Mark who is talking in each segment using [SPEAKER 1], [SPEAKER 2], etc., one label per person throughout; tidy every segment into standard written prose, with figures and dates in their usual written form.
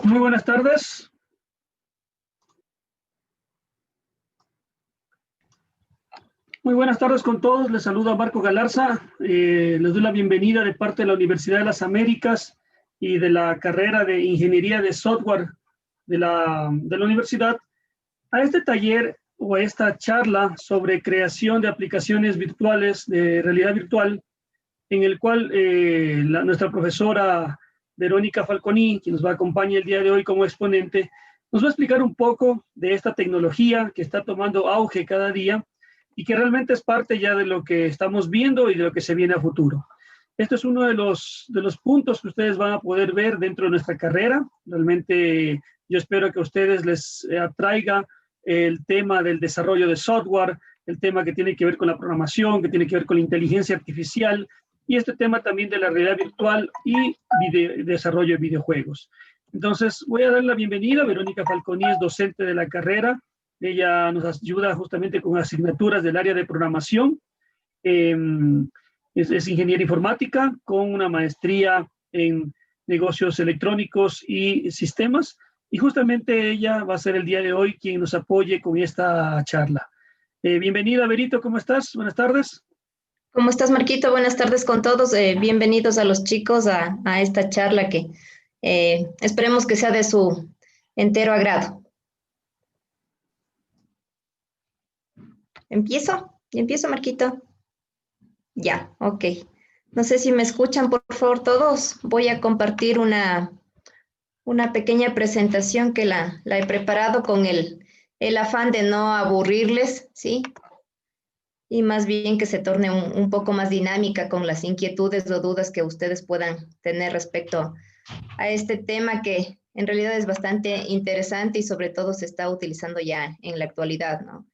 [SPEAKER 1] Muy buenas tardes. Muy buenas tardes con todos. Les saluda Marco Galarza. Les doy la bienvenida de parte de la Universidad de las Américas y de la carrera de Ingeniería de Software de la universidad a este taller o a esta charla sobre creación de aplicaciones virtuales de realidad virtual, en el cual nuestra profesora Verónica Falconi, quien nos va a acompañar el día de hoy como exponente, nos va a explicar un poco de esta tecnología que está tomando auge cada día y que realmente es parte ya de lo que estamos viendo y de lo que se viene a futuro. Esto es uno de los puntos que ustedes van a poder ver dentro de nuestra carrera. Realmente yo espero que a ustedes les atraiga el tema del desarrollo de software, el tema que tiene que ver con la programación, que tiene que ver con la inteligencia artificial, y este tema también de la realidad virtual y desarrollo de videojuegos. Entonces, voy a dar la bienvenida. Verónica Falconi es docente de la carrera. Ella nos ayuda justamente con asignaturas del área de programación. Es ingeniera informática con una maestría en negocios electrónicos y sistemas. Y justamente ella va a ser el día de hoy quien nos apoye con esta charla. Bienvenida, Verito, ¿cómo estás? Buenas tardes.
[SPEAKER 2] ¿Cómo estás, Marquito? Buenas tardes con todos. Bienvenidos a los chicos a esta charla que esperemos que sea de su entero agrado. ¿Empiezo? ¿Empiezo, Marquito? Ya, ok. No sé si me escuchan, por favor, todos. Voy a compartir una pequeña presentación que la he preparado con el afán de no aburrirles, ¿sí? Y más bien que se torne un poco más dinámica con las inquietudes o dudas que ustedes puedan tener respecto a este tema que en realidad es bastante interesante y sobre todo se está utilizando ya en la actualidad, ¿no?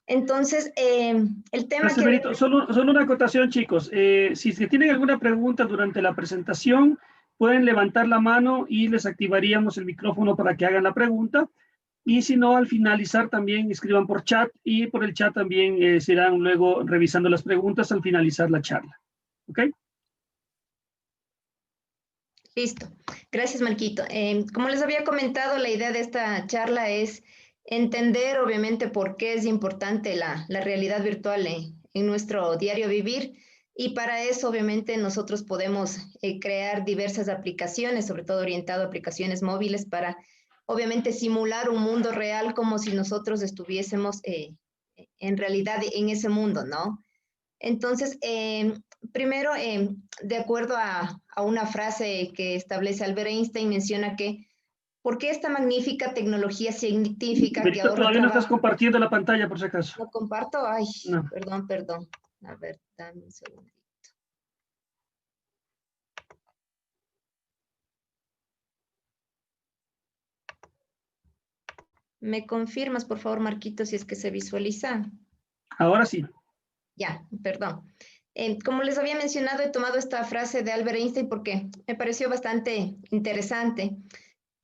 [SPEAKER 2] Entonces, el tema
[SPEAKER 1] Gracias, Benito. Solo una acotación, chicos. Si tienen alguna pregunta durante la presentación, pueden levantar la mano y les activaríamos el micrófono para que hagan la pregunta. Y si no, al finalizar también escriban por chat y por el chat también se irán luego revisando las preguntas al finalizar la charla. ¿Ok?
[SPEAKER 2] Listo. Gracias, Marquito. Como les había comentado, la idea de esta charla es entender, obviamente, por qué es importante la realidad virtual en nuestro diario vivir. Y para eso, obviamente, nosotros podemos crear diversas aplicaciones, sobre todo orientado a aplicaciones móviles para, obviamente, simular un mundo real como si nosotros estuviésemos en realidad en ese mundo, ¿no? Entonces, primero, de acuerdo a una frase que establece Albert Einstein, menciona que ¿por qué esta magnífica tecnología científica que
[SPEAKER 1] Benito,
[SPEAKER 2] ahorra
[SPEAKER 1] todavía no estás
[SPEAKER 2] trabajo?
[SPEAKER 1] compartiendo la pantalla, por si acaso.
[SPEAKER 2] ¿No comparto? Ay,
[SPEAKER 1] No.
[SPEAKER 2] perdón. A ver, dame un segundito. ¿Me confirmas, por favor, Marquito, si es que se visualiza?
[SPEAKER 1] Ahora sí.
[SPEAKER 2] Ya, perdón. Como les había mencionado, he tomado esta frase de Albert Einstein porque me pareció bastante interesante.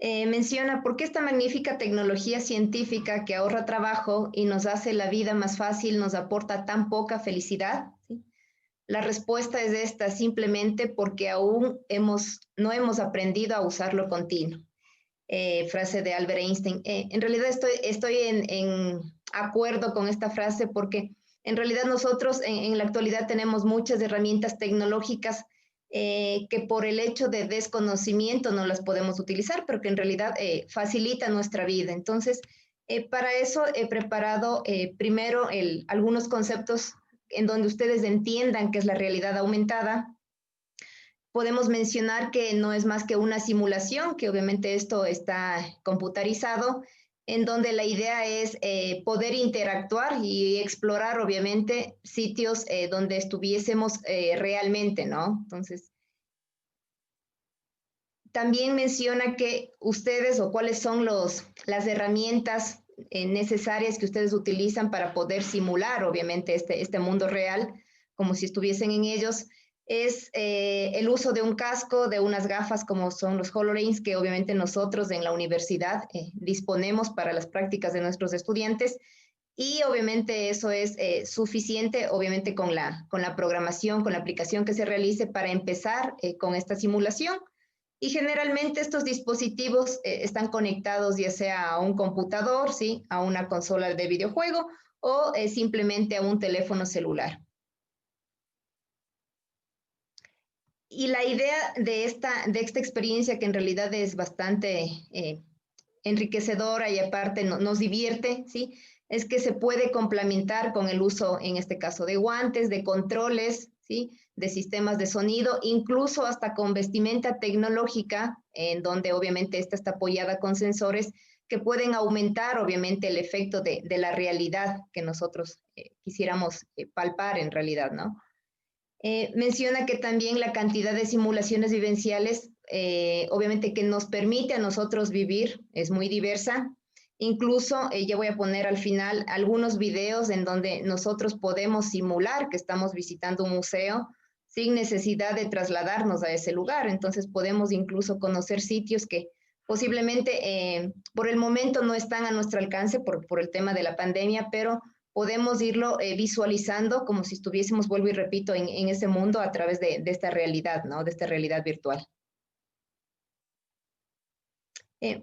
[SPEAKER 2] Menciona, ¿por qué esta magnífica tecnología científica que ahorra trabajo y nos hace la vida más fácil nos aporta tan poca felicidad? ¿Sí? La respuesta es esta, simplemente porque aún no hemos aprendido a usarlo continuo. Frase de Albert Einstein. En realidad estoy en acuerdo con esta frase porque en realidad nosotros en la actualidad tenemos muchas herramientas tecnológicas que por el hecho de desconocimiento no las podemos utilizar, pero que en realidad facilita nuestra vida. Entonces, para eso he preparado primero algunos conceptos en donde ustedes entiendan qué es la realidad aumentada. Podemos mencionar que no es más que una simulación, que obviamente esto está computarizado, en donde la idea es poder interactuar y explorar, obviamente, sitios donde estuviésemos realmente, ¿no? Entonces, también menciona que ustedes o cuáles son las herramientas necesarias que ustedes utilizan para poder simular, obviamente, este mundo real, como si estuviesen en ellos, es el uso de un casco, de unas gafas como son los HoloLens, que obviamente nosotros en la universidad disponemos para las prácticas de nuestros estudiantes, y obviamente eso es suficiente, obviamente con la programación, con la aplicación que se realice para empezar con esta simulación. Y generalmente estos dispositivos están conectados ya sea a un computador, ¿sí? A una consola de videojuego o simplemente a un teléfono celular. Y la idea de esta experiencia, que en realidad es bastante enriquecedora y aparte nos divierte, ¿sí? Es que se puede complementar con el uso, en este caso, de guantes, de controles, ¿sí? De sistemas de sonido, incluso hasta con vestimenta tecnológica, en donde obviamente esta está apoyada con sensores que pueden aumentar obviamente el efecto de la realidad que nosotros quisiéramos palpar en realidad, ¿no? Menciona que también la cantidad de simulaciones vivenciales, obviamente que nos permite a nosotros vivir, es muy diversa. Incluso, ya voy a poner al final algunos videos en donde nosotros podemos simular que estamos visitando un museo sin necesidad de trasladarnos a ese lugar. Entonces podemos incluso conocer sitios que posiblemente por el momento no están a nuestro alcance por el tema de la pandemia, pero podemos irlo visualizando como si estuviésemos, vuelvo y repito, en ese mundo a través de esta realidad, ¿no? De esta realidad virtual.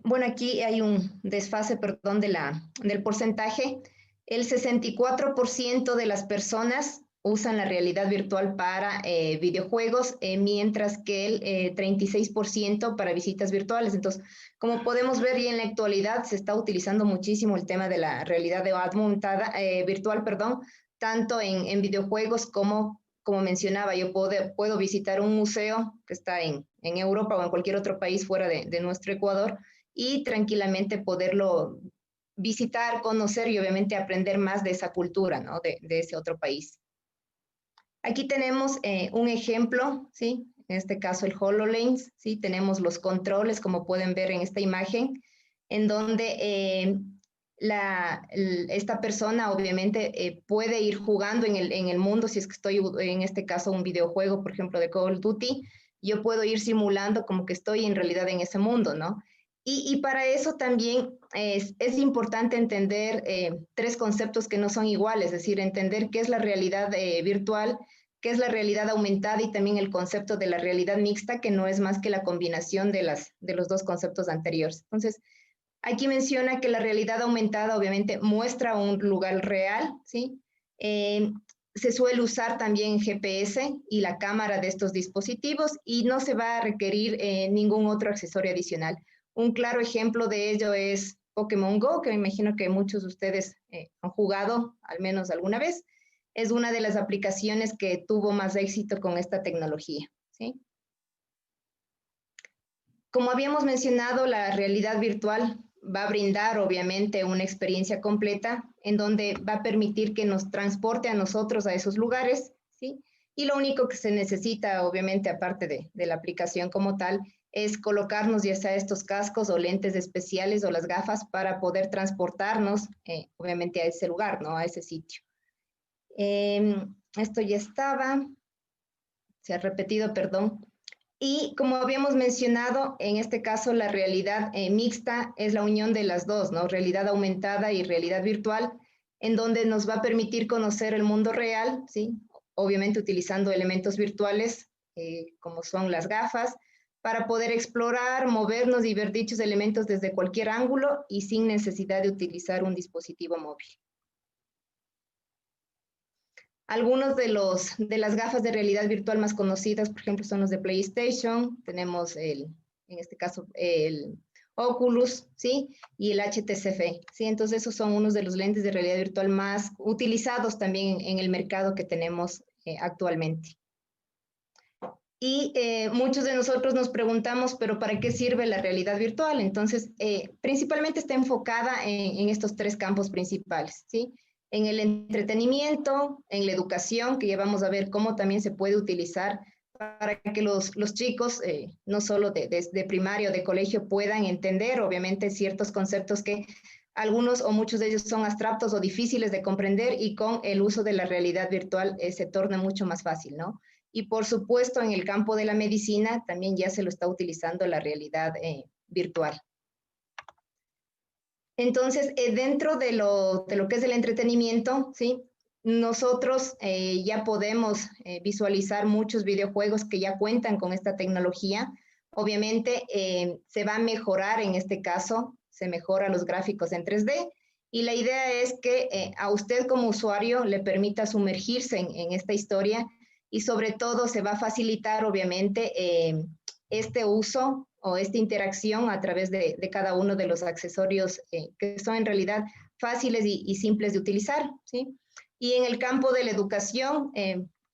[SPEAKER 2] Bueno, aquí hay un desfase, perdón, del porcentaje. El 64% de las personas usan la realidad virtual para videojuegos, mientras que el 36% para visitas virtuales. Entonces, como podemos ver, y en la actualidad se está utilizando muchísimo el tema de la realidad aumentada, virtual, perdón, tanto en videojuegos como mencionaba, yo puedo visitar un museo que está en Europa o en cualquier otro país fuera de nuestro Ecuador y tranquilamente poderlo visitar, conocer y obviamente aprender más de esa cultura, ¿no? De ese otro país. Aquí tenemos un ejemplo, ¿sí? En este caso el HoloLens, ¿sí? Tenemos los controles, como pueden ver en esta imagen, en donde esta persona obviamente puede ir jugando en el mundo. Si es que estoy en este caso un videojuego, por ejemplo, de Call of Duty, yo puedo ir simulando como que estoy en realidad en ese mundo, ¿no? Y para eso también es importante entender tres conceptos que no son iguales, es decir, entender qué es la realidad virtual, qué es la realidad aumentada y también el concepto de la realidad mixta, que no es más que la combinación de los dos conceptos anteriores. Entonces, aquí menciona que la realidad aumentada obviamente muestra un lugar real, ¿sí? Se suele usar también GPS y la cámara de estos dispositivos y no se va a requerir ningún otro accesorio adicional. Un claro ejemplo de ello es Pokémon Go, que me imagino que muchos de ustedes han jugado al menos alguna vez. Es una de las aplicaciones que tuvo más éxito con esta tecnología, ¿sí? Como habíamos mencionado, la realidad virtual va a brindar obviamente una experiencia completa en donde va a permitir que nos transporte a nosotros a esos lugares, ¿sí? Y lo único que se necesita, obviamente, aparte de la aplicación como tal, es colocarnos ya sea estos cascos o lentes especiales o las gafas para poder transportarnos, obviamente, a ese lugar, ¿no? A ese sitio. Esto ya estaba, se ha repetido, perdón. Y como habíamos mencionado, en este caso la realidad mixta es la unión de las dos, ¿no? Realidad aumentada y realidad virtual, en donde nos va a permitir conocer el mundo real, ¿sí? Obviamente utilizando elementos virtuales como son las gafas, para poder explorar, movernos y ver dichos elementos desde cualquier ángulo y sin necesidad de utilizar un dispositivo móvil. Algunos de las gafas de realidad virtual más conocidas, por ejemplo, son los de PlayStation. Tenemos en este caso, el Oculus, ¿sí? Y el HTC, ¿sí? Entonces, esos son unos de los lentes de realidad virtual más utilizados también en el mercado que tenemos actualmente. Y muchos de nosotros nos preguntamos, ¿pero para qué sirve la realidad virtual? Entonces, principalmente está enfocada en estos tres campos principales, ¿sí? En el entretenimiento, en la educación, que ya vamos a ver cómo también se puede utilizar para que los chicos, no solo de primaria o de colegio, puedan entender, obviamente, ciertos conceptos que algunos o muchos de ellos son abstractos o difíciles de comprender y con el uso de la realidad virtual se torna mucho más fácil, ¿no? Y por supuesto, en el campo de la medicina también ya se lo está utilizando la realidad virtual. Entonces, dentro de lo que es el entretenimiento, ¿sí? Nosotros ya podemos visualizar muchos videojuegos que ya cuentan con esta tecnología obviamente se va a mejorar en este caso, se mejora los gráficos en 3D y la idea es que a usted como usuario le permita sumergirse en esta historia y sobre todo se va a facilitar obviamente este uso o esta interacción a través de cada uno de los accesorios que son en realidad fáciles y simples de utilizar, ¿sí? Y en el campo de la educación,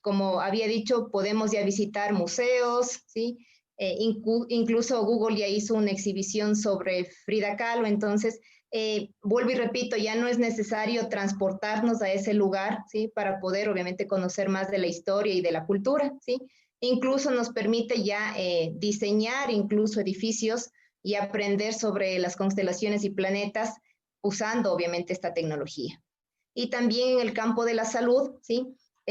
[SPEAKER 2] como había dicho, podemos ya visitar museos, ¿sí? Incluso Google ya hizo una exhibición sobre Frida Kahlo, entonces, vuelvo y repito, ya no es necesario transportarnos a ese lugar, ¿sí? Para poder, obviamente, conocer más de la historia y de la cultura, ¿sí? Incluso nos permite ya diseñar incluso edificios y aprender sobre las constelaciones y planetas usando, obviamente, esta tecnología. Y también en el campo de la salud, ¿sí?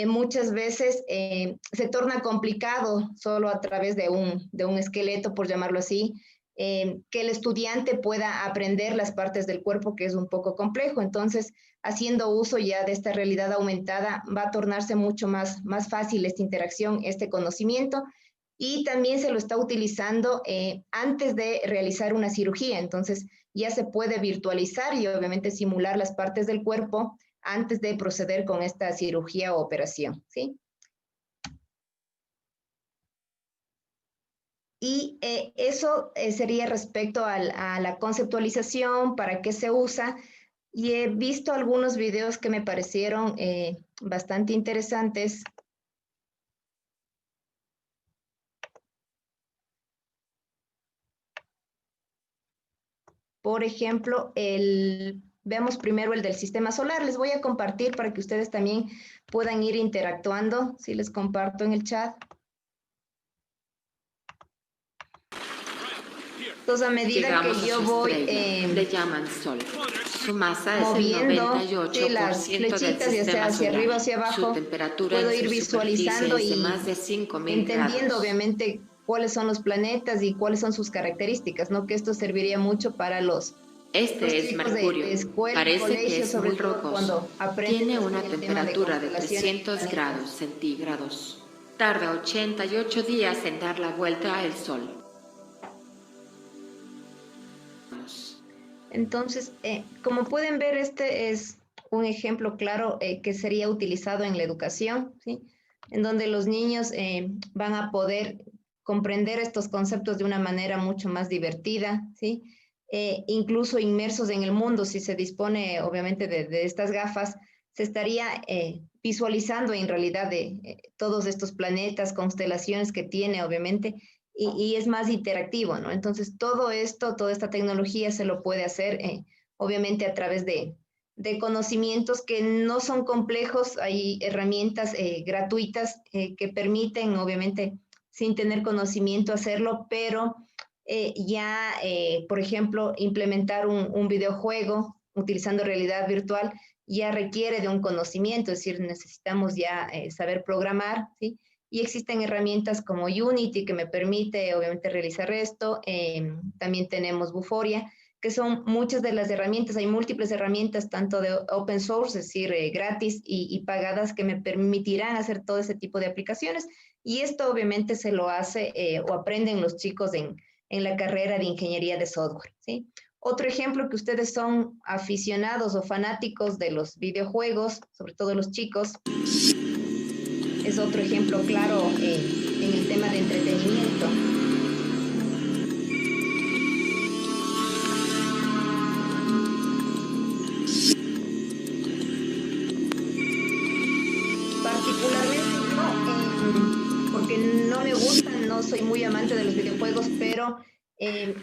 [SPEAKER 2] Muchas veces se torna complicado solo a través de un esqueleto, por llamarlo así, que el estudiante pueda aprender las partes del cuerpo, que es un poco complejo. Entonces, haciendo uso ya de esta realidad aumentada, va a tornarse mucho más fácil esta interacción, este conocimiento, y también se lo está utilizando antes de realizar una cirugía. Entonces, ya se puede virtualizar y obviamente simular las partes del cuerpo antes de proceder con esta cirugía o operación, ¿sí? Y eso sería respecto a la conceptualización, para qué se usa. Y he visto algunos videos que me parecieron bastante interesantes. Por ejemplo, veamos primero el del sistema solar. Les voy a compartir para que ustedes también puedan ir interactuando. Si les comparto en el chat. Entonces, a medida
[SPEAKER 3] llegamos
[SPEAKER 2] que yo voy
[SPEAKER 3] le llaman Sol. Su masa
[SPEAKER 2] moviendo
[SPEAKER 3] es el 98%
[SPEAKER 2] sí, las flechitas, ya sea hacia arriba o hacia abajo, puedo ir visualizando y
[SPEAKER 3] más de 5.000
[SPEAKER 2] entendiendo
[SPEAKER 3] grados.
[SPEAKER 2] obviamente cuáles son los planetas y cuáles son sus características, ¿no? Que esto serviría mucho para los
[SPEAKER 3] Es
[SPEAKER 2] chicos
[SPEAKER 3] Mercurio.
[SPEAKER 2] de escuela,
[SPEAKER 3] Parece
[SPEAKER 2] colegio,
[SPEAKER 3] que es
[SPEAKER 2] sobre
[SPEAKER 3] muy
[SPEAKER 2] todo
[SPEAKER 3] rocoso.
[SPEAKER 2] cuando aprenden
[SPEAKER 3] Tiene una
[SPEAKER 2] el tema
[SPEAKER 3] temperatura de
[SPEAKER 2] constelaciones y
[SPEAKER 3] 300
[SPEAKER 2] planetas.
[SPEAKER 3] grados centígrados. Tarda 88 días en dar la vuelta al Sol.
[SPEAKER 2] Entonces, como pueden ver, este es un ejemplo claro que sería utilizado en la educación, ¿sí? En donde los niños van a poder comprender estos conceptos de una manera mucho más divertida, ¿sí? Incluso inmersos en el mundo, si se dispone obviamente de estas gafas, se estaría visualizando en realidad de todos estos planetas, constelaciones que tiene obviamente, y es más interactivo, ¿no? Entonces, todo esto, toda esta tecnología se lo puede hacer, obviamente, a través de conocimientos que no son complejos. Hay herramientas gratuitas que permiten, obviamente, sin tener conocimiento hacerlo, pero por ejemplo, implementar un videojuego utilizando realidad virtual ya requiere de un conocimiento, es decir, necesitamos ya saber programar, ¿sí? Y existen herramientas como Unity que me permite obviamente realizar esto. También tenemos Vuforia, que son muchas de las herramientas. Hay múltiples herramientas, tanto de open source, es decir, gratis y pagadas, que me permitirán hacer todo ese tipo de aplicaciones. Y esto obviamente se lo hace o aprenden los chicos en la carrera de ingeniería de software, ¿sí? Otro ejemplo, que ustedes son aficionados o fanáticos de los videojuegos, sobre todo los chicos, es otro ejemplo claro en el tema de entretenimiento. Particularmente no, porque no me gustan, no soy muy amante de los videojuegos, pero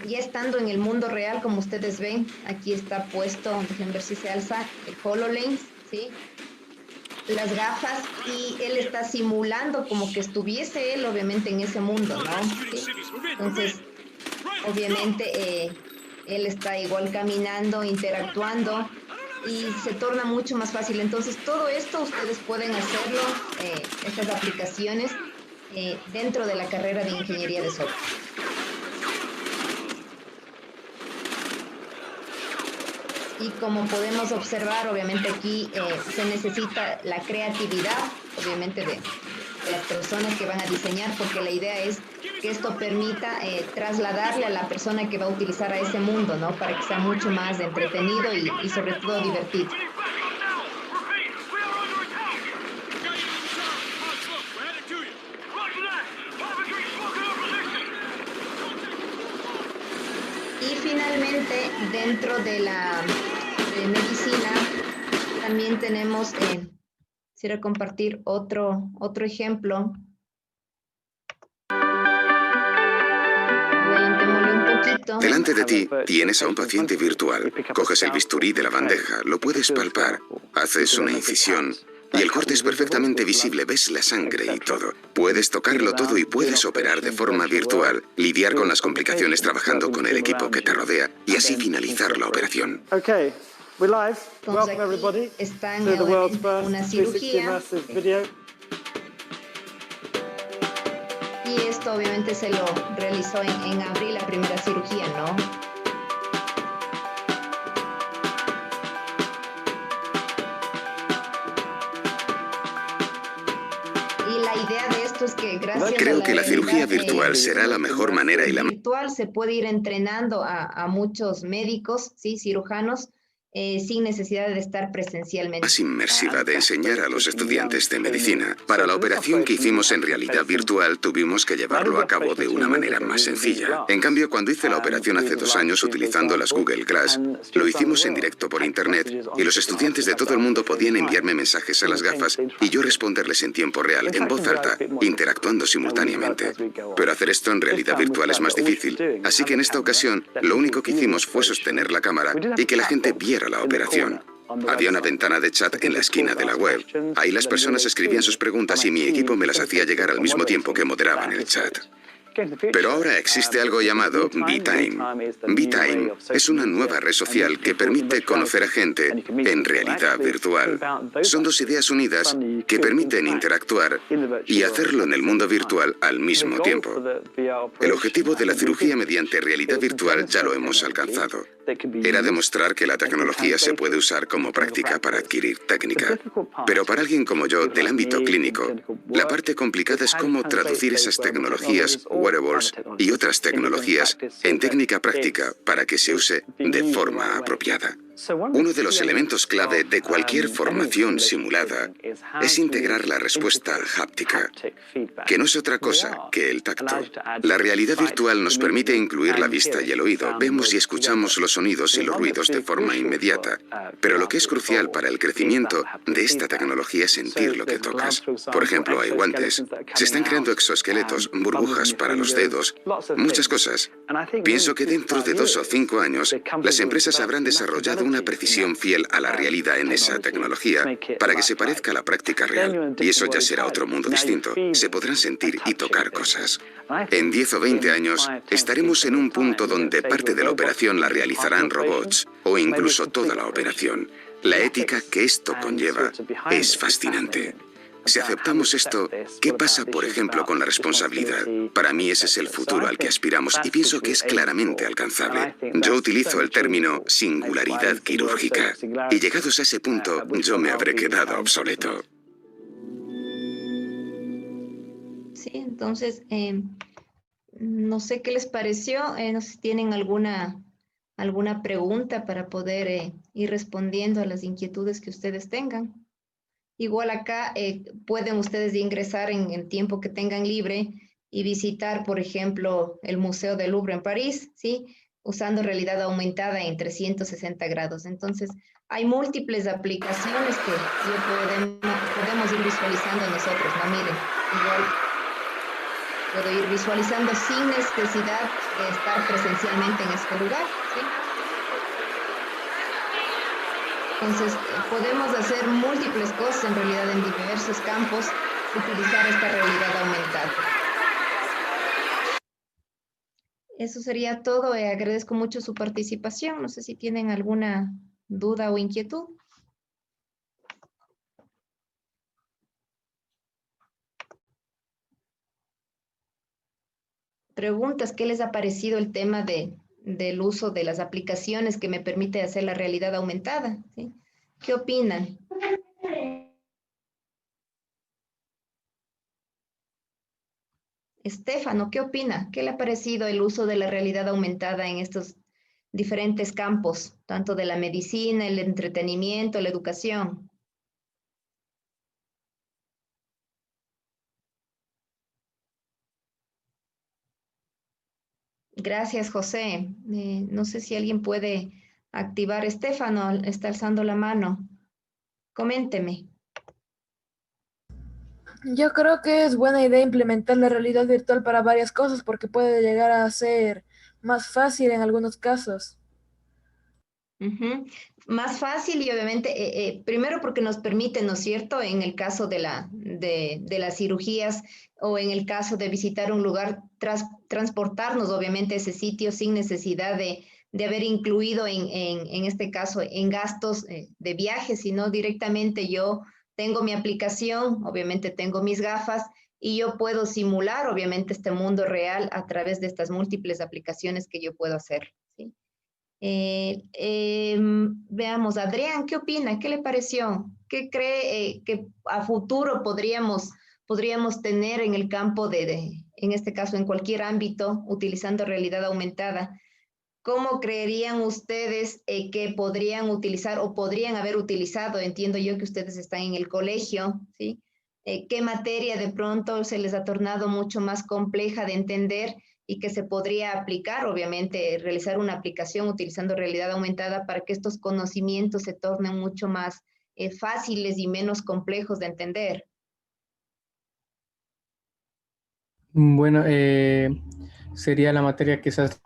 [SPEAKER 2] ya estando en el mundo real, como ustedes ven, aquí está puesto, déjenme ver si se alza, el HoloLens, ¿sí? Las gafas, y él está simulando como que estuviese él obviamente en ese mundo, ¿no? ¿Sí? Entonces, obviamente él está igual caminando, interactuando, y se torna mucho más fácil. Entonces, todo esto ustedes pueden hacerlo, estas aplicaciones, dentro de la carrera de ingeniería de software. Y como podemos observar, obviamente aquí se necesita la creatividad, obviamente, las personas que van a diseñar, porque la idea es que esto permita trasladarle a la persona que va a utilizar a ese mundo, ¿no? Para que sea mucho más entretenido y sobre todo divertido. Y finalmente, dentro de la medicina, también tenemos, quisiera compartir otro ejemplo. Orientémosle un poquito.
[SPEAKER 4] Delante de ti tienes a un paciente virtual. Coges el bisturí de la bandeja, lo puedes palpar, haces una incisión y el corte es perfectamente visible, ves la sangre y todo. Puedes tocarlo todo y puedes operar de forma virtual, lidiar con las complicaciones trabajando con el equipo que te rodea y así finalizar la operación.
[SPEAKER 2] Entonces aquí está en una cirugía. Y esto obviamente se lo realizó en abril, la primera cirugía, ¿no? Y la idea de esto es que gracias
[SPEAKER 4] Creo que la cirugía
[SPEAKER 2] realidad,
[SPEAKER 4] virtual será la mejor manera y la
[SPEAKER 2] virtual se puede ir entrenando a muchos médicos, ¿sí? Cirujanos, sin necesidad de estar presencialmente.
[SPEAKER 4] más inmersiva de enseñar a los estudiantes de medicina. Para la operación que hicimos en realidad virtual, tuvimos que llevarlo a cabo de una manera más sencilla. En cambio, cuando hice la operación hace 2 años utilizando las Google Glass, lo hicimos en directo por internet y los estudiantes de todo el mundo podían enviarme mensajes a las gafas y yo responderles en tiempo real, en voz alta, interactuando simultáneamente. Pero hacer esto en realidad virtual es más difícil, así que en esta ocasión, lo único que hicimos fue sostener la cámara y que la gente viera la operación. Había una ventana de chat en la esquina de la web. Ahí las personas escribían sus preguntas y mi equipo me las hacía llegar al mismo tiempo que moderaban el chat. Pero ahora existe algo llamado BeTime. BeTime es una nueva red social que permite conocer a gente en realidad virtual. Son 2 ideas unidas que permiten interactuar y hacerlo en el mundo virtual al mismo tiempo. El objetivo de la cirugía mediante realidad virtual ya lo hemos alcanzado. Era demostrar que la tecnología se puede usar como práctica para adquirir técnica. Pero para alguien como yo, del ámbito clínico, la parte complicada es cómo traducir esas tecnologías, wearables y otras tecnologías en técnica práctica para que se use de forma apropiada. Uno de los elementos clave de cualquier formación simulada es integrar la respuesta háptica, que no es otra cosa que el tacto. La realidad virtual nos permite incluir la vista y el oído. Vemos y escuchamos los sonidos y los ruidos de forma inmediata. Pero lo que es crucial para el crecimiento de esta tecnología es sentir lo que tocas. Por ejemplo, hay guantes. Se están creando exoesqueletos, burbujas para los dedos, muchas cosas. Pienso que dentro de 2 o 5 años, las empresas habrán desarrollado una precisión fiel a la realidad en esa tecnología para que se parezca a la práctica real. Y eso ya será otro mundo distinto. Se podrán sentir y tocar cosas. En 10 o 20 años estaremos en un punto donde parte de la operación la realizarán robots o incluso toda la operación. La ética que esto conlleva es fascinante. Si aceptamos esto, ¿qué pasa, por ejemplo, con la responsabilidad? Para mí ese es el futuro al que aspiramos y pienso que es claramente alcanzable. Yo utilizo el término singularidad quirúrgica y llegados a ese punto, yo me habré quedado obsoleto.
[SPEAKER 2] Sí, entonces, no sé qué les pareció, no sé si tienen alguna pregunta para poder ir respondiendo a las inquietudes que ustedes tengan. Igual acá pueden ustedes ingresar en tiempo que tengan libre y visitar, por ejemplo, el Museo del Louvre en París, ¿sí? Usando realidad aumentada en 360 grados. Entonces, hay múltiples aplicaciones que podemos ir visualizando nosotros, ¿no? Miren, igual puedo ir visualizando sin necesidad de estar presencialmente en este lugar, ¿sí? Entonces, podemos hacer múltiples cosas en realidad en diversos campos, utilizar esta realidad aumentada. Eso sería todo. Agradezco mucho su participación. No sé si tienen alguna duda o inquietud. Preguntas, ¿qué les ha parecido el tema del uso de las aplicaciones que me permite hacer la realidad aumentada? ¿Sí? ¿Qué opinan? Estefano, ¿qué opina? ¿Qué le ha parecido el uso de la realidad aumentada en estos diferentes campos, tanto de la medicina, el entretenimiento, la educación? Gracias, José. No sé si alguien puede activar. Estefano está alzando la mano. Coménteme.
[SPEAKER 5] Yo creo que es buena idea implementar la realidad virtual para varias cosas porque puede llegar a ser más fácil en algunos casos.
[SPEAKER 2] Ujú. Más fácil y obviamente, primero porque nos permite, ¿no es cierto?, en el caso de las cirugías o en el caso de visitar un lugar, transportarnos obviamente a ese sitio sin necesidad de haber incluido en este caso en gastos de viaje, sino directamente yo tengo mi aplicación, obviamente tengo mis gafas y yo puedo simular obviamente este mundo real a través de estas múltiples aplicaciones que yo puedo hacer, ¿sí? Veamos, Adrián, ¿qué opina? ¿Qué le pareció? ¿Qué cree que a futuro podríamos tener en el campo en este caso, en cualquier ámbito, utilizando realidad aumentada? ¿Cómo creerían ustedes que podrían utilizar o podrían haber utilizado? Entiendo yo que ustedes están en el colegio, ¿sí? ¿Qué materia de pronto se les ha tornado mucho más compleja de entender y que se podría aplicar, obviamente, realizar una aplicación utilizando realidad aumentada para que estos conocimientos se tornen mucho más fáciles y menos complejos de entender?
[SPEAKER 6] Bueno, sería la materia quizás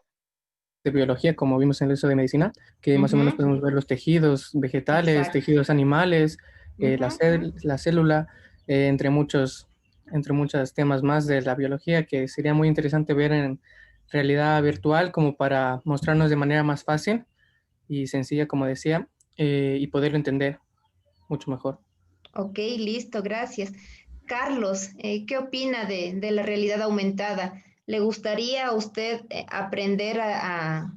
[SPEAKER 6] de biología, como vimos en el uso de medicina, que más o menos podemos ver los tejidos vegetales,
[SPEAKER 2] Exacto.
[SPEAKER 6] tejidos animales, la célula, entre muchos temas más de la biología, que sería muy interesante ver en realidad virtual como para mostrarnos de manera más fácil y sencilla, como decía, y poderlo entender mucho mejor.
[SPEAKER 2] Ok, listo, gracias. Carlos, ¿qué opina de la realidad aumentada? ¿Le gustaría a usted aprender a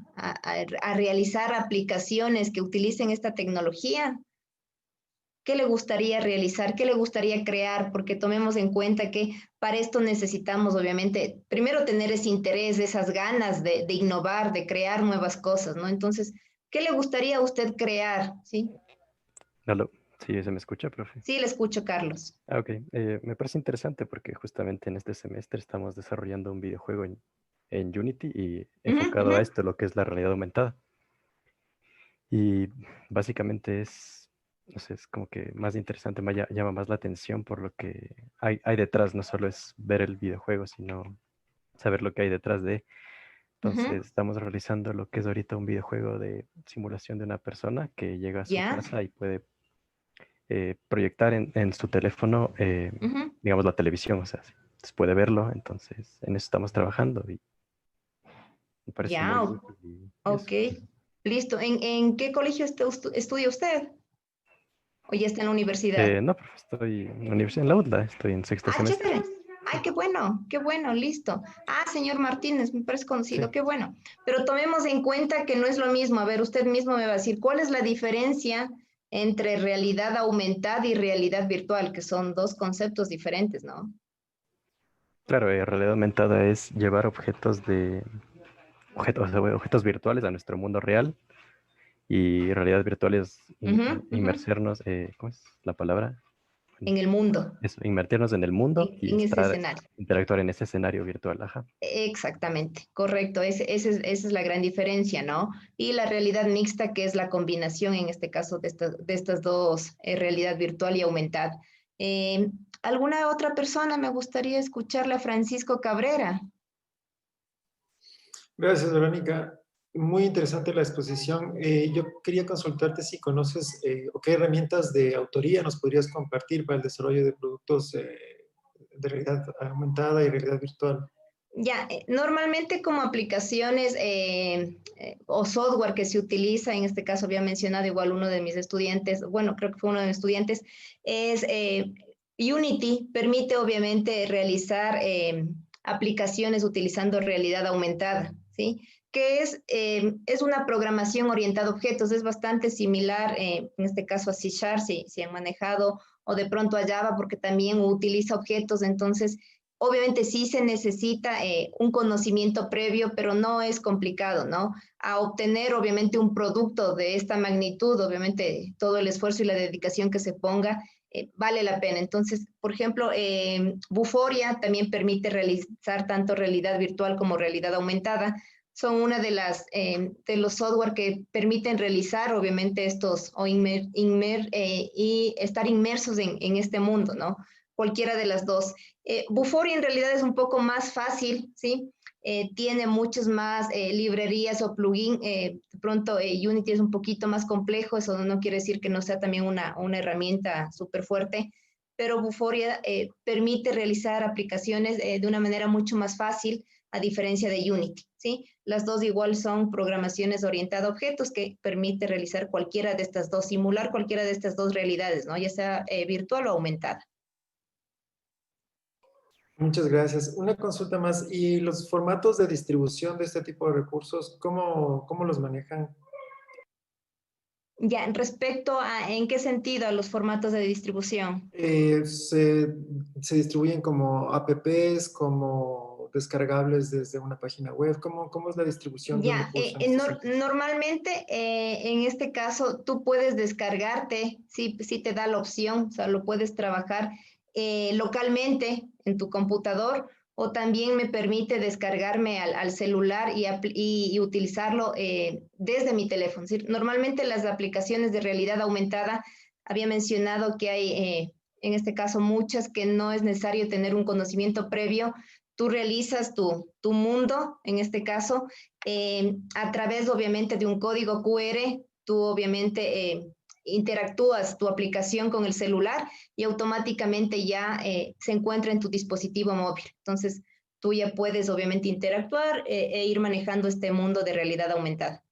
[SPEAKER 2] realizar aplicaciones que utilicen esta tecnología? ¿Qué le gustaría realizar? ¿Qué le gustaría crear? Porque tomemos en cuenta que para esto necesitamos, obviamente, primero tener ese interés, esas ganas de innovar, de crear nuevas cosas, ¿no? Entonces, ¿qué le gustaría a usted crear? ¿Sí?
[SPEAKER 7] Aló, sí, ¿se me escucha, profe?
[SPEAKER 2] Sí, le escucho, Carlos.
[SPEAKER 7] Ok, me parece interesante porque justamente en este semestre estamos desarrollando un videojuego en Unity y enfocado a esto, lo que es la realidad aumentada. Y básicamente no sé, es como que más interesante, llama más la atención por lo que hay detrás. No solo es ver el videojuego, sino saber lo que hay detrás de. Entonces, estamos realizando lo que es ahorita un videojuego de simulación de una persona que llega a su
[SPEAKER 2] ¿Ya?
[SPEAKER 7] casa y puede proyectar en su teléfono, digamos, la televisión, o sea, entonces puede verlo. Entonces, en eso estamos trabajando y me parece muy
[SPEAKER 2] Ya,
[SPEAKER 7] útil. Y
[SPEAKER 2] ok.
[SPEAKER 7] eso.
[SPEAKER 2] Listo. ¿En qué colegio estudia usted? ¿O ya está en la universidad?
[SPEAKER 7] No, profe, estoy en la universidad, en la UDLA, estoy en sexto
[SPEAKER 2] Ah,
[SPEAKER 7] semestre.
[SPEAKER 2] chévere. Ay, qué bueno, listo. Ah, señor Martínez, me parece conocido,
[SPEAKER 7] Sí.
[SPEAKER 2] qué bueno. Pero tomemos en cuenta que no es lo mismo. A ver, usted mismo me va a decir, ¿cuál es la diferencia entre realidad aumentada y realidad virtual? Que son dos conceptos diferentes, ¿no?
[SPEAKER 7] Claro, realidad aumentada es llevar objetos virtuales a nuestro mundo real, y realidad virtual es inmersarnos, ¿cómo es la palabra?
[SPEAKER 2] En el mundo,
[SPEAKER 7] Eso, invertirnos en el mundo y
[SPEAKER 2] en ese escenario.
[SPEAKER 7] interactuar en ese escenario virtual. Ajá.
[SPEAKER 2] Exactamente, correcto. Esa es la gran diferencia, ¿no? Y la realidad mixta, que es la combinación, en este caso, de estas dos, realidad virtual y aumentada. Eh, ¿Alguna otra persona? Me gustaría escucharla, Francisco Cabrera.
[SPEAKER 8] Gracias, Verónica. Muy interesante la exposición. Yo quería consultarte si conoces o qué herramientas de autoría nos podrías compartir para el desarrollo de productos de realidad aumentada y realidad virtual.
[SPEAKER 2] Ya, normalmente como aplicaciones o software que se utiliza, en este caso había mencionado igual uno de mis estudiantes, bueno, creo que fue uno de mis estudiantes, es Unity. Permite obviamente realizar aplicaciones utilizando realidad aumentada, ¿sí? Que es una programación orientada a objetos, es bastante similar, en este caso a C#, si han manejado, o de pronto a Java, porque también utiliza objetos. Entonces, Obviamente sí se necesita un conocimiento previo, pero no es complicado, ¿no? A obtener obviamente un producto de esta magnitud, obviamente todo el esfuerzo y la dedicación que se ponga vale la pena. Entonces, por ejemplo, Vuforia también permite realizar tanto realidad virtual como realidad aumentada. Son una de los software que permiten realizar obviamente estos y estar inmersos en este mundo, ¿no? Cualquiera de las dos. Vuforia en realidad es un poco más fácil, ¿sí? Tiene muchas más librerías o plugins. De pronto Unity es un poquito más complejo, eso no quiere decir que no sea también una herramienta súper fuerte, pero Vuforia permite realizar aplicaciones de una manera mucho más fácil, a diferencia de Unity, ¿sí? Las dos igual son programaciones orientadas a objetos que permite realizar cualquiera de estas dos, simular cualquiera de estas dos realidades, ¿no? Ya sea virtual o aumentada.
[SPEAKER 8] Muchas gracias. Una consulta más. ¿Y los formatos de distribución de este tipo de recursos, cómo los manejan?
[SPEAKER 2] Ya, respecto a, ¿en qué sentido a los formatos de distribución?
[SPEAKER 8] Se distribuyen como apps, como descargables desde una página web. ¿Cómo es la distribución de un
[SPEAKER 2] Ya,
[SPEAKER 8] recurso en este sentido?
[SPEAKER 2] normalmente en este caso tú puedes descargarte, sí te da la opción, o sea, lo puedes trabajar localmente en tu computador, o también me permite descargarme al celular y utilizarlo desde mi teléfono. ¿Sí? Normalmente las aplicaciones de realidad aumentada, había mencionado que hay en este caso muchas que no es necesario tener un conocimiento previo. Tú realizas tu mundo, en este caso, a través obviamente de un código QR. Tú obviamente interactúas tu aplicación con el celular y automáticamente ya se encuentra en tu dispositivo móvil. Entonces, tú ya puedes obviamente interactuar e ir manejando este mundo de realidad aumentada.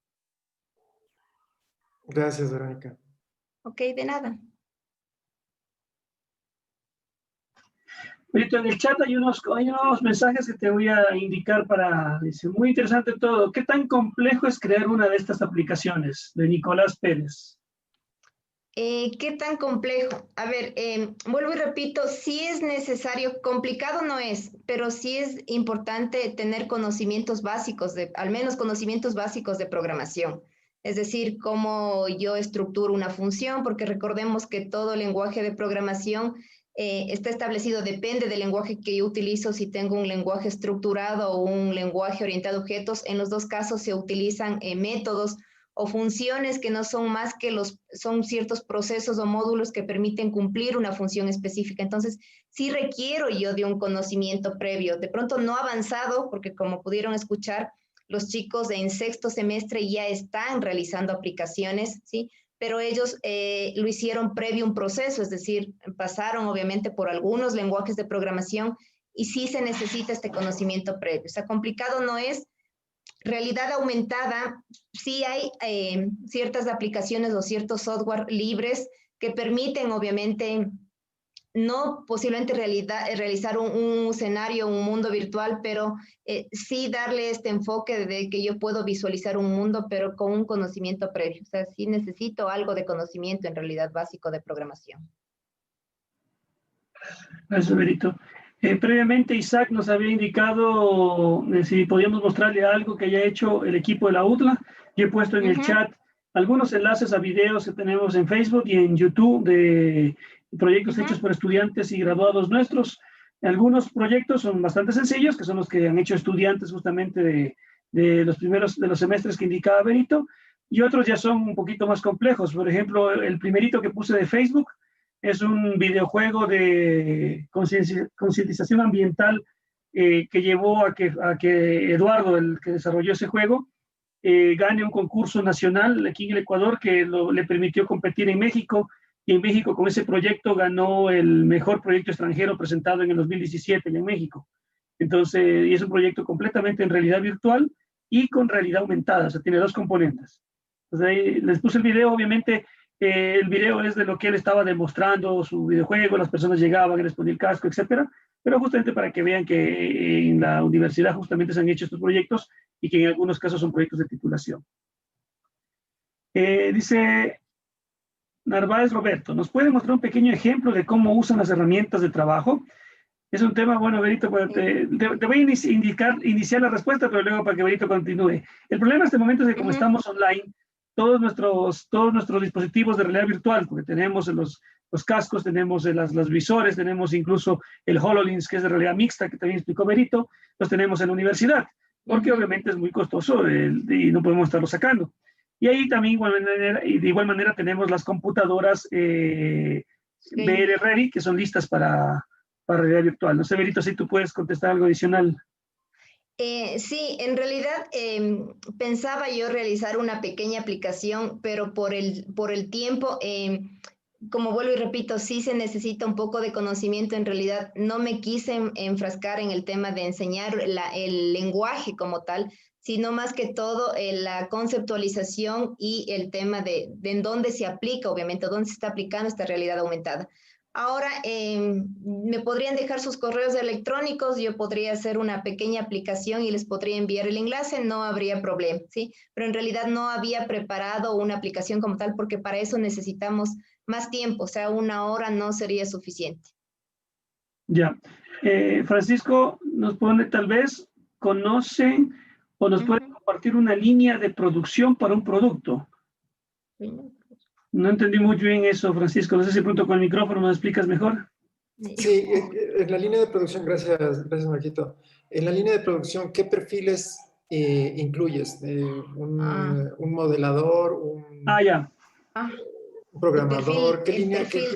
[SPEAKER 8] Gracias, Verónica.
[SPEAKER 2] Ok, de nada.
[SPEAKER 1] Ahorita en el chat hay unos mensajes que te voy a indicar dice, muy interesante todo. ¿Qué tan complejo es crear una de estas aplicaciones? De Nicolás Pérez.
[SPEAKER 2] ¿Qué tan complejo? A ver, vuelvo y repito, sí es necesario, complicado no es, pero sí es importante tener conocimientos básicos, al menos conocimientos básicos de programación. Es decir, cómo yo estructuro una función, porque recordemos que todo lenguaje de programación está establecido, depende del lenguaje que yo utilizo, si tengo un lenguaje estructurado o un lenguaje orientado a objetos. En los dos casos se utilizan métodos o funciones que no son más que son ciertos procesos o módulos que permiten cumplir una función específica. Entonces, sí requiero yo de un conocimiento previo, de pronto no avanzado, porque como pudieron escuchar, los chicos en sexto semestre ya están realizando aplicaciones, ¿sí? Pero ellos lo hicieron previo un proceso, es decir, pasaron obviamente por algunos lenguajes de programación y sí se necesita este conocimiento previo. O sea, complicado no es. Realidad aumentada, sí hay ciertas aplicaciones o ciertos software libres que permiten, obviamente, no posiblemente realizar un escenario, un mundo virtual, pero sí darle este enfoque de que yo puedo visualizar un mundo, pero con un conocimiento previo. O sea, sí necesito algo de conocimiento en realidad básico de programación.
[SPEAKER 1] Gracias, Berito. Previamente Isaac nos había indicado si podíamos mostrarle algo que haya hecho el equipo de la UTLA. Yo he puesto en el chat algunos enlaces a videos que tenemos en Facebook y en YouTube de proyectos hechos por estudiantes y graduados nuestros. Algunos proyectos son bastante sencillos, que son los que han hecho estudiantes justamente de los semestres que indicaba Berito, y otros ya son un poquito más complejos. Por ejemplo, el primerito que puse de Facebook es un videojuego de concientización ambiental que llevó a que Eduardo, el que desarrolló ese juego, gane un concurso nacional aquí en el Ecuador que le permitió competir en México, y en México con ese proyecto ganó el mejor proyecto extranjero presentado en el 2017 en México. Entonces, y es un proyecto completamente en realidad virtual y con realidad aumentada, o sea, tiene dos componentes. Entonces ahí les puse el video, obviamente. El video es de lo que él estaba demostrando, su videojuego, las personas llegaban, él les ponía el casco, etcétera, pero justamente para que vean que en la universidad justamente se han hecho estos proyectos y que en algunos casos son proyectos de titulación. Dice Narváez Roberto, ¿nos puede mostrar un pequeño ejemplo de cómo usan las herramientas de trabajo? Es un tema, bueno, Berito, te voy a iniciar la respuesta, pero luego para que Berito continúe. El problema en este momento es que como estamos online, todos nuestros dispositivos de realidad virtual, porque tenemos los cascos, tenemos los visores, tenemos incluso el HoloLens, que es de realidad mixta, que también explicó Berito, los tenemos en la universidad, porque obviamente es muy costoso y no podemos estarlo sacando. Y ahí también de igual manera tenemos las computadoras VR Ready, que son listas para realidad virtual. No sé, Berito, si tú puedes contestar algo adicional.
[SPEAKER 2] Sí, en realidad pensaba yo realizar una pequeña aplicación, pero por el tiempo, como vuelvo y repito, sí se necesita un poco de conocimiento. En realidad no me quise enfrascar en el tema de enseñar el lenguaje como tal, sino más que todo la conceptualización y el tema de en dónde se aplica, obviamente, dónde se está aplicando esta realidad aumentada. Ahora, me podrían dejar sus correos electrónicos, yo podría hacer una pequeña aplicación y les podría enviar el enlace, no habría problema, ¿sí? Pero en realidad no había preparado una aplicación como tal porque para eso necesitamos más tiempo, o sea, 1 hora no sería suficiente.
[SPEAKER 1] Ya. Francisco nos pone, tal vez, conocen o nos puede compartir una línea de producción para un producto. No entendí muy bien eso, Francisco. No sé si pronto con el micrófono nos explicas mejor.
[SPEAKER 8] Sí, en la línea de producción, gracias Marquito. En la línea de producción, ¿qué perfiles incluyes? ¿Un modelador? ¿Un programador? ¿Qué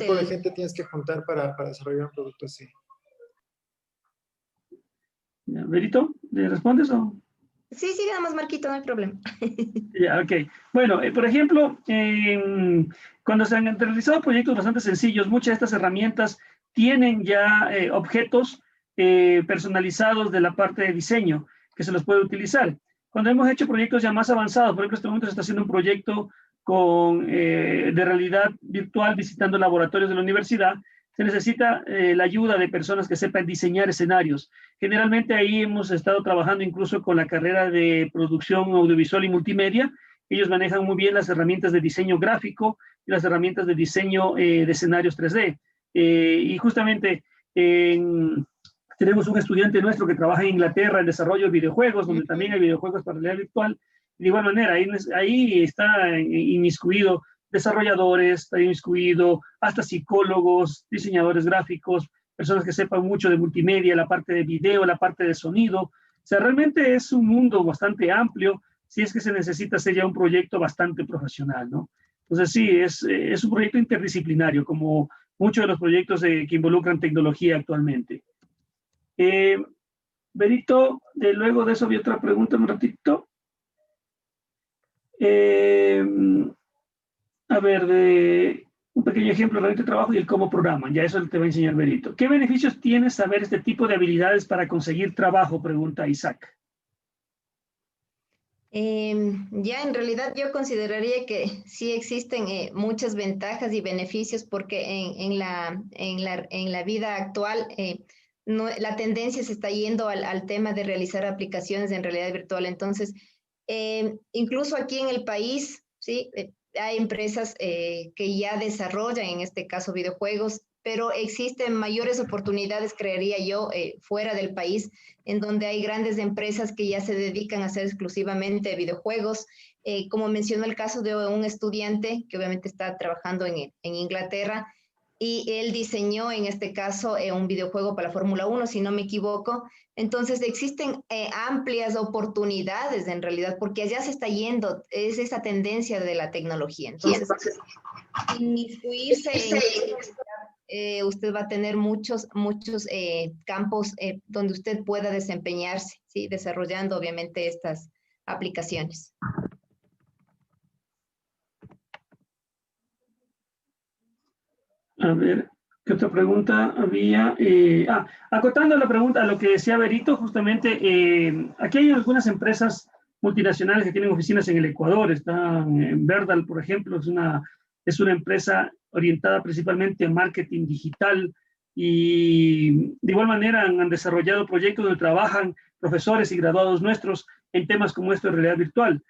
[SPEAKER 8] tipo de gente tienes que juntar para desarrollar un producto así?
[SPEAKER 1] ¿Berito, ¿le respondes o...?
[SPEAKER 2] Sí, nada más, Marquito, no hay problema.
[SPEAKER 1] Ya, ok. Bueno, por ejemplo, cuando se han realizado proyectos bastante sencillos, muchas de estas herramientas tienen ya objetos personalizados de la parte de diseño que se los puede utilizar. Cuando hemos hecho proyectos ya más avanzados, por ejemplo, en este momento se está haciendo un proyecto de realidad virtual visitando laboratorios de la universidad, se necesita la ayuda de personas que sepan diseñar escenarios. Generalmente ahí hemos estado trabajando incluso con la carrera de producción audiovisual y multimedia. Ellos manejan muy bien las herramientas de diseño gráfico y las herramientas de diseño de escenarios 3D. Y justamente tenemos un estudiante nuestro que trabaja en Inglaterra en desarrollo de videojuegos, donde también hay videojuegos para realidad virtual. De igual manera, ahí está inmiscuido desarrolladores, está inmiscuido hasta psicólogos, diseñadores gráficos, personas que sepan mucho de multimedia, la parte de video, la parte de sonido. O sea, realmente es un mundo bastante amplio, si es que se necesita hacer ya un proyecto bastante profesional, ¿no? Entonces sí, es un proyecto interdisciplinario, como muchos de los proyectos que involucran tecnología actualmente. Berito, luego de eso había otra pregunta un ratito. A ver, de un pequeño ejemplo de trabajo y el cómo programan. Ya eso te va a enseñar Berito. ¿Qué beneficios tiene saber este tipo de habilidades para conseguir trabajo? Pregunta Isaac.
[SPEAKER 2] Ya en realidad yo consideraría que sí existen muchas ventajas y beneficios porque en la vida actual la tendencia se está yendo al tema de realizar aplicaciones en realidad virtual. Entonces, incluso aquí en el país, ¿sí? Hay empresas que ya desarrollan, en este caso, videojuegos, pero existen mayores oportunidades, creería yo, fuera del país, en donde hay grandes empresas que ya se dedican a hacer exclusivamente videojuegos. Como mencionó el caso de un estudiante que obviamente está trabajando en Inglaterra, y él diseñó, en este caso, un videojuego para la Fórmula 1, si no me equivoco. Entonces, existen amplias oportunidades, en realidad, porque allá se está yendo, es esa tendencia de la tecnología. Entonces, inmiscuirse en usted va a tener muchos campos donde usted pueda desempeñarse, ¿sí? Desarrollando, obviamente, estas aplicaciones.
[SPEAKER 1] A ver, ¿qué otra pregunta había? Acotando la pregunta a lo que decía Berito, justamente, aquí hay algunas empresas multinacionales que tienen oficinas en el Ecuador. Está en Verdal, por ejemplo, es una empresa orientada principalmente a marketing digital y de igual manera han desarrollado proyectos donde trabajan profesores y graduados nuestros en temas como esto de realidad virtual.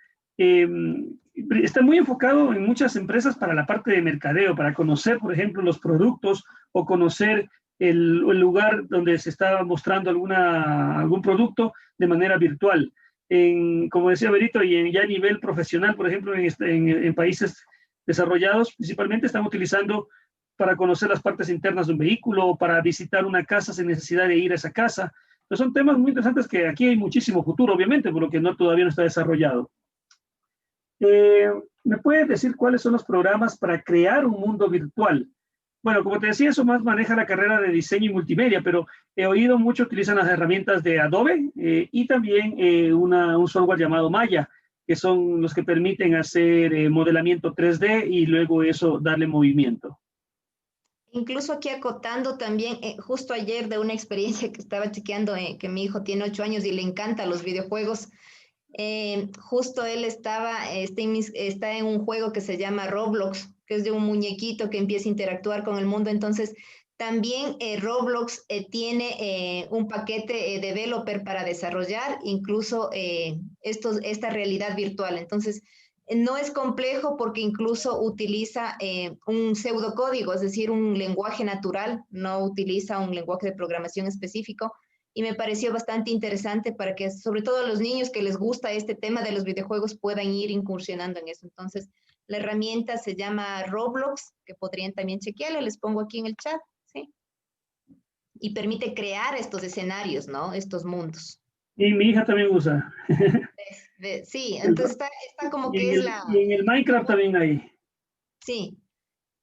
[SPEAKER 1] Está muy enfocado en muchas empresas para la parte de mercadeo, para conocer, por ejemplo, los productos o conocer el lugar donde se está mostrando algún producto de manera virtual. Como decía Berito, y ya a nivel profesional, por ejemplo, en países desarrollados, principalmente están utilizando para conocer las partes internas de un vehículo o para visitar una casa sin necesidad de ir a esa casa. Entonces son temas muy interesantes que aquí hay muchísimo futuro, obviamente, por lo que todavía no está desarrollado. ¿Me puedes decir cuáles son los programas para crear un mundo virtual? Bueno, como te decía, eso más maneja la carrera de diseño y multimedia, pero he oído mucho utilizan las herramientas de Adobe y también un software llamado Maya, que son los que permiten hacer modelamiento 3D y luego eso darle movimiento.
[SPEAKER 2] Incluso aquí acotando también, justo ayer de una experiencia que estaba chequeando, que mi hijo tiene 8 años y le encantan los videojuegos. Justo él está en un juego que se llama Roblox, que es de un muñequito que empieza a interactuar con el mundo. Entonces, también Roblox tiene un paquete developer para desarrollar incluso esta realidad virtual. Entonces, no es complejo porque incluso utiliza un pseudocódigo, es decir, un lenguaje natural, no utiliza un lenguaje de programación específico. Y me pareció bastante interesante para que, sobre todo a los niños que les gusta este tema de los videojuegos, puedan ir incursionando en eso. Entonces, la herramienta se llama Roblox, que podrían también chequearla, les pongo aquí en el chat, ¿sí? Y permite crear estos escenarios, ¿no? Estos mundos.
[SPEAKER 1] Y mi hija también usa.
[SPEAKER 2] Sí, entonces está como que es la...
[SPEAKER 1] Y en el Minecraft también hay.
[SPEAKER 2] Sí.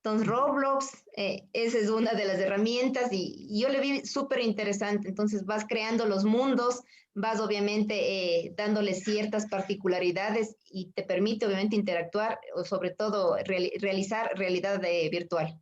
[SPEAKER 2] Entonces, Roblox, esa es una de las herramientas y yo le vi súper interesante. Entonces, vas creando los mundos, vas obviamente dándole ciertas particularidades y te permite obviamente interactuar o sobre todo realizar realidad virtual.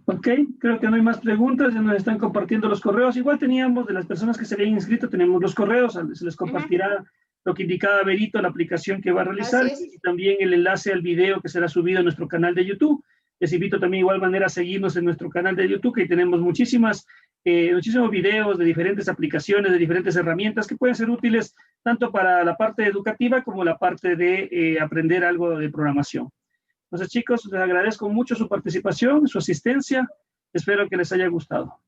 [SPEAKER 1] Ok, creo que no hay más preguntas, ya nos están compartiendo los correos. Igual teníamos de las personas que se habían inscrito, tenemos los correos, se les compartirá lo que indicaba Berito, la aplicación que va a realizar y también el enlace al video que será subido a nuestro canal de YouTube. Les invito también de igual manera a seguirnos en nuestro canal de YouTube, que tenemos muchísimos videos de diferentes aplicaciones, de diferentes herramientas que pueden ser útiles tanto para la parte educativa como la parte de aprender algo de programación. Entonces, chicos, les agradezco mucho su participación, su asistencia. Espero que les haya gustado.